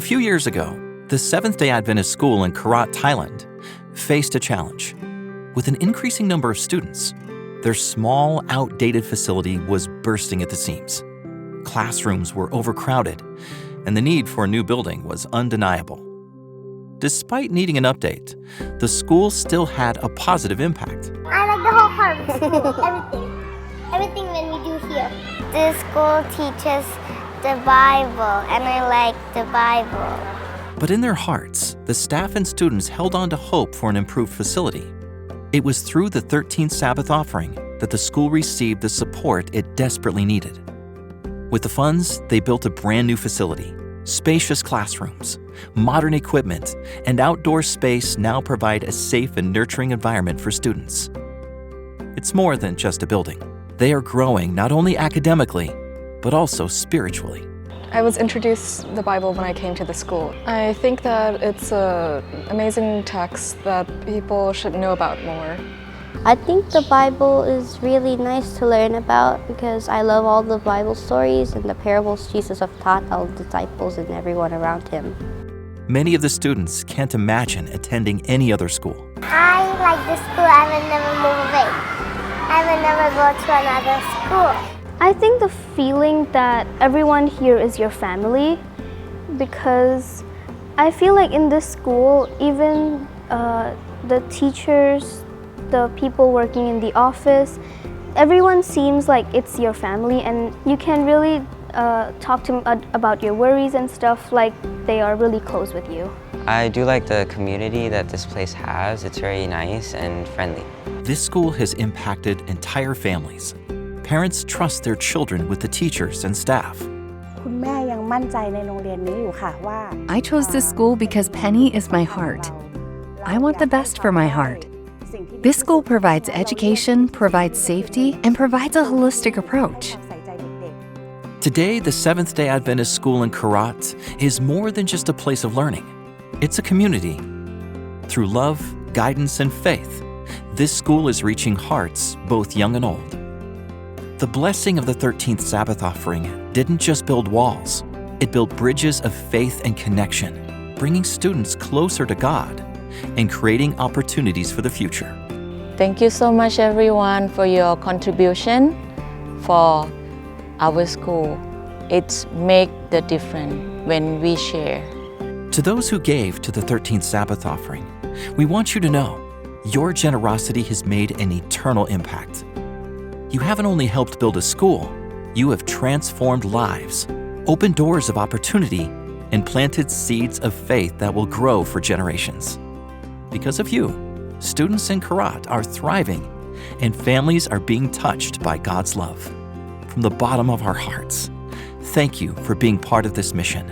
A few years ago, the Seventh-day Adventist school in Karat, Thailand, faced a challenge. With an increasing number of students, their small, outdated facility was bursting at the seams. Classrooms were overcrowded, and the need for a new building was undeniable. Despite needing an update, the school still had a positive impact. I like the whole part of the school, everything. Everything when we do here. This school teaches the Bible, and I like the Bible. But in their hearts, the staff and students held on to hope for an improved facility. It was through the 13th Sabbath offering that the school received the support it desperately needed. With the funds, they built a brand new facility. Spacious classrooms, modern equipment, and outdoor space now provide a safe and nurturing environment for students. It's more than just a building. They are growing not only academically, but also spiritually. I was introduced to the Bible when I came to the school. I think that it's an amazing text that people should know about more. I think the Bible is really nice to learn about because I love all the Bible stories and the parables Jesus have taught all the disciples and everyone around him. Many of the students can't imagine attending any other school. I like this school. I will never move away. I will never go to another school. I think the feeling that everyone here is your family, because I feel like in this school, even the teachers, the people working in the office, everyone seems like it's your family, and you can really talk to them about your worries and stuff, like they are really close with you. I do like the community that this place has. It's very nice and friendly. This school has impacted entire families. Parents trust their children with the teachers and staff. I chose this school because Penny is my heart. I want the best for my heart. This school provides education, provides safety, and provides a holistic approach. Today, the Seventh-day Adventist school in Karat is more than just a place of learning. It's a community. Through love, guidance, and faith, this school is reaching hearts, both young and old. The blessing of the 13th Sabbath offering didn't just build walls. It built bridges of faith and connection, bringing students closer to God and creating opportunities for the future. Thank you so much, everyone, for your contribution for our school. It makes the difference when we share. To those who gave to the 13th Sabbath offering, we want you to know your generosity has made an eternal impact. You haven't only helped build a school, you have transformed lives, opened doors of opportunity, and planted seeds of faith that will grow for generations. Because of you, students in Karat are thriving, and families are being touched by God's love. From the bottom of our hearts, thank you for being part of this mission.